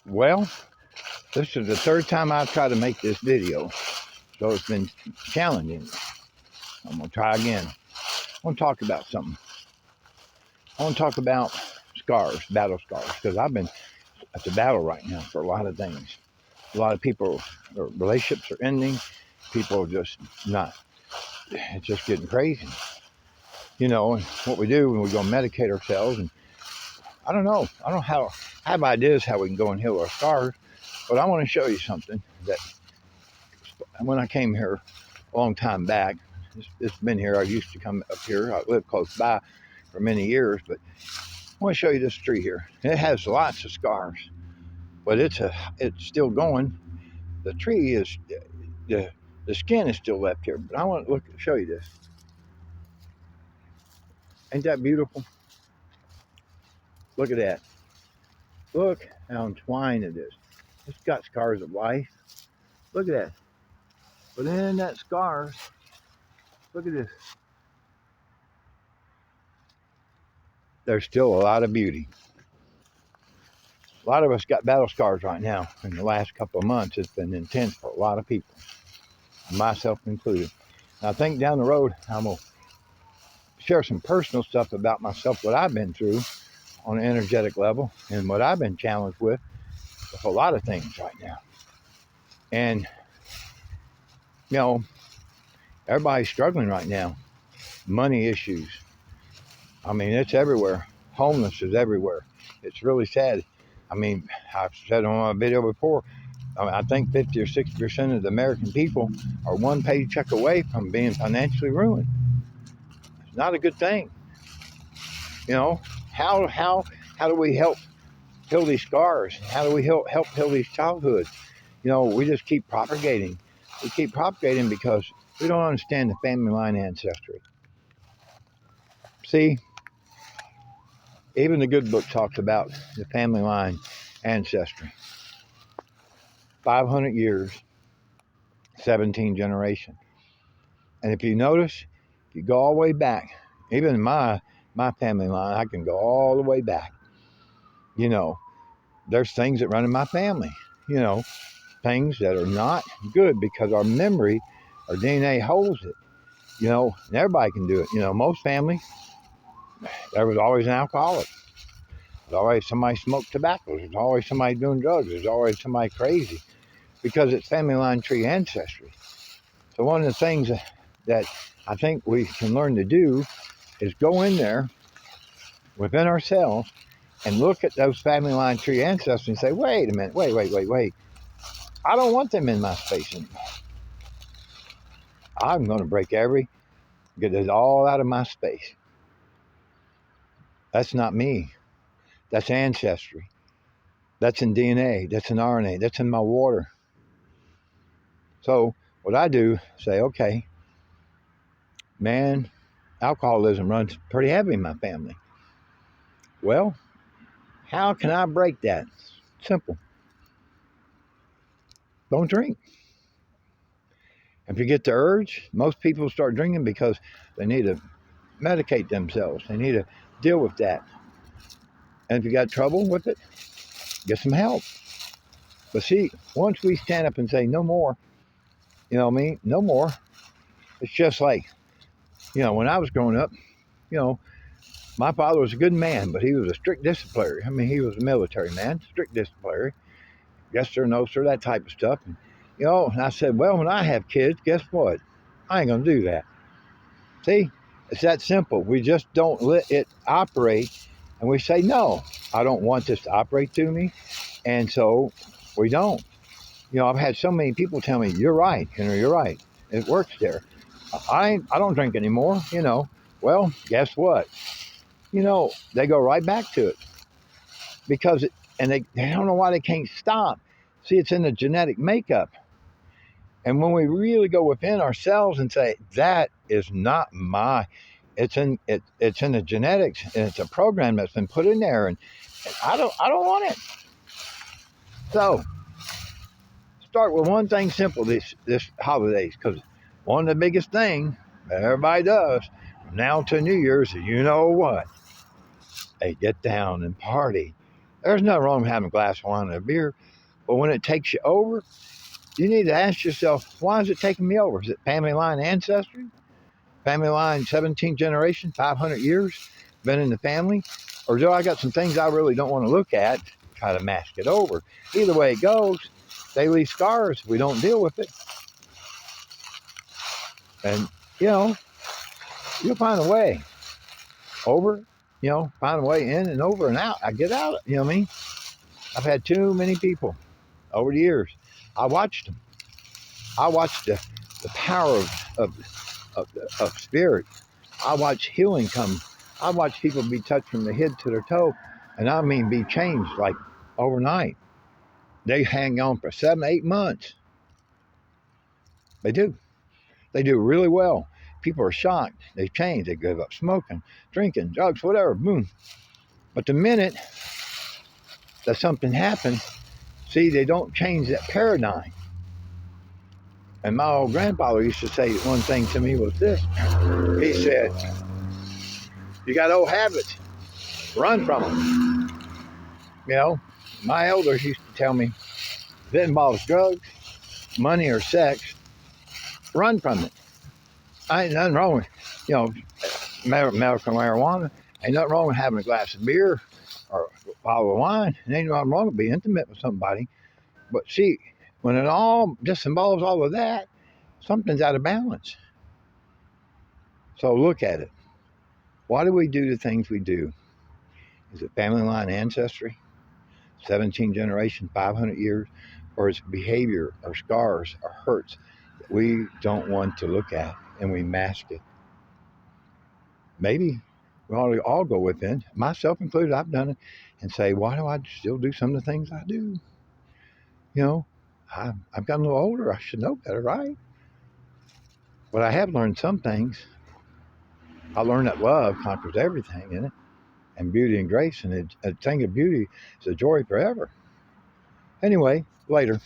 Well, this is the third time I've tried to make this video, so it's been challenging. I'm going to try again. I want to talk about something. I want to talk about scars, battle scars, because I've been at the battle right now for a lot of things. A lot of people, their relationships are ending. People are just not, it's just getting crazy. You know, and what we do when we go medicate ourselves, and I don't know. I don't have ideas how we can go and heal our scars, but I want to show you something that when I came here a long time back, it's been here. I used to come up here. I lived close by for many years, but I want to show you this tree here. It has lots of scars, but it's still going. The tree is the skin is still left here, but I want to show you this. Ain't that beautiful? Look at that. Look how entwined it is. It's got scars of life. Look at that. But in that scars, look at this. There's still a lot of beauty. A lot of us got battle scars right now. In the last couple of months, it's been intense for a lot of people, myself included. And I think down the road, I'm going to share some personal stuff about myself, what I've been through on an energetic level, and what I've been challenged with a lot of things right now. And, you know, everybody's struggling right now. Money issues. I mean, it's everywhere. Homeless is everywhere. It's really sad. I mean, I've said on my video before, I think 50 or 60% of the American people are one paycheck away from being financially ruined. It's not a good thing. You know, how do we help heal these scars? How do we help heal these childhoods? You know, we just keep propagating. We keep propagating because we don't understand the family line ancestry. See, even the good book talks about the family line ancestry. 500 years, 17 generations. And if you notice, if you go all the way back, even my family line, I can go all the way back. You know, there's things that run in my family, you know, things that are not good because our memory, our DNA holds it, you know, and everybody can do it. You know, most families, there was always an alcoholic. There's always somebody smoked tobacco. There's always somebody doing drugs. There's always somebody crazy because it's family line tree ancestry. So one of the things that I think we can learn to do is go in there within ourselves and look at those family line tree ancestors and say, wait a minute, wait. I don't want them in my space anymore. I'm going to get it all out of my space. That's not me. That's ancestry. That's in DNA. That's in RNA. That's in my water. So what I do, say, okay, man, alcoholism runs pretty heavy in my family. Well, how can I break that? Simple. Don't drink. If you get the urge, most people start drinking because they need to medicate themselves. They need to deal with that. And if you got trouble with it, get some help. But see, once we stand up and say, no more, you know what I mean? No more. It's just like, you know, when I was growing up, you know, my father was a good man, but he was a strict disciplinary. I mean, he was a military man, strict disciplinary. Yes, sir, no, sir, that type of stuff. And, you know, and I said, well, when I have kids, guess what? I ain't going to do that. See, it's that simple. We just don't let it operate. And we say, no, I don't want this to operate through me. And so we don't. You know, I've had so many people tell me, you're right, Henry, you're right. It works there. I don't drink anymore, you know. Well, guess what? You know, they go right back to it because they don't know why they can't stop. See, it's in the genetic makeup. And when we really go within ourselves and say, that is not it's in the genetics, and it's a program that's been put in there, and I don't want it. So start with one thing simple this holidays, because one of the biggest thing that everybody does from now to New Year's is, you know what? They get down and party. There's nothing wrong with having a glass of wine and a beer, but when it takes you over, you need to ask yourself, why is it taking me over? Is it family line ancestry? Family line 17th generation, 500 years, been in the family? Or do I got some things I really don't want to look at, try to mask it over? Either way it goes, they leave scars if we don't deal with it. And, you know, you'll find a way over, find a way in and over and out. I get out, you know what I mean? I've had too many people over the years. I watched them. I watched the power of spirit. I watched healing come. I watched people be touched from the head to their toe, and I mean be changed like overnight. They hang on for 7, 8 months. They do. They do really well. People are shocked. They change. They give up smoking, drinking, drugs, whatever. Boom. But the minute that something happens, see, they don't change that paradigm. And my old grandfather used to say one thing to me was this. He said, you got old habits, run from them. You know, my elders used to tell me, if it involves drugs, money, or sex, run from it. Ain't nothing wrong with, medical marijuana. Ain't nothing wrong with having a glass of beer or a bottle of wine. And ain't nothing wrong with being intimate with somebody. But see, when it all just involves all of that, something's out of balance. So look at it. Why do we do the things we do? Is it family line ancestry, 17 generations, 500 years, or is it behavior or scars or hurts that we don't want to look at and we mask it? Maybe we ought to all go within, myself included, I've done it, and say, why do I still do some of the things I do? I've gotten a little older. I should know better, right? But I have learned some things. I learned that love conquers everything in it, and beauty and grace, and a thing of beauty is a joy forever. Anyway, later.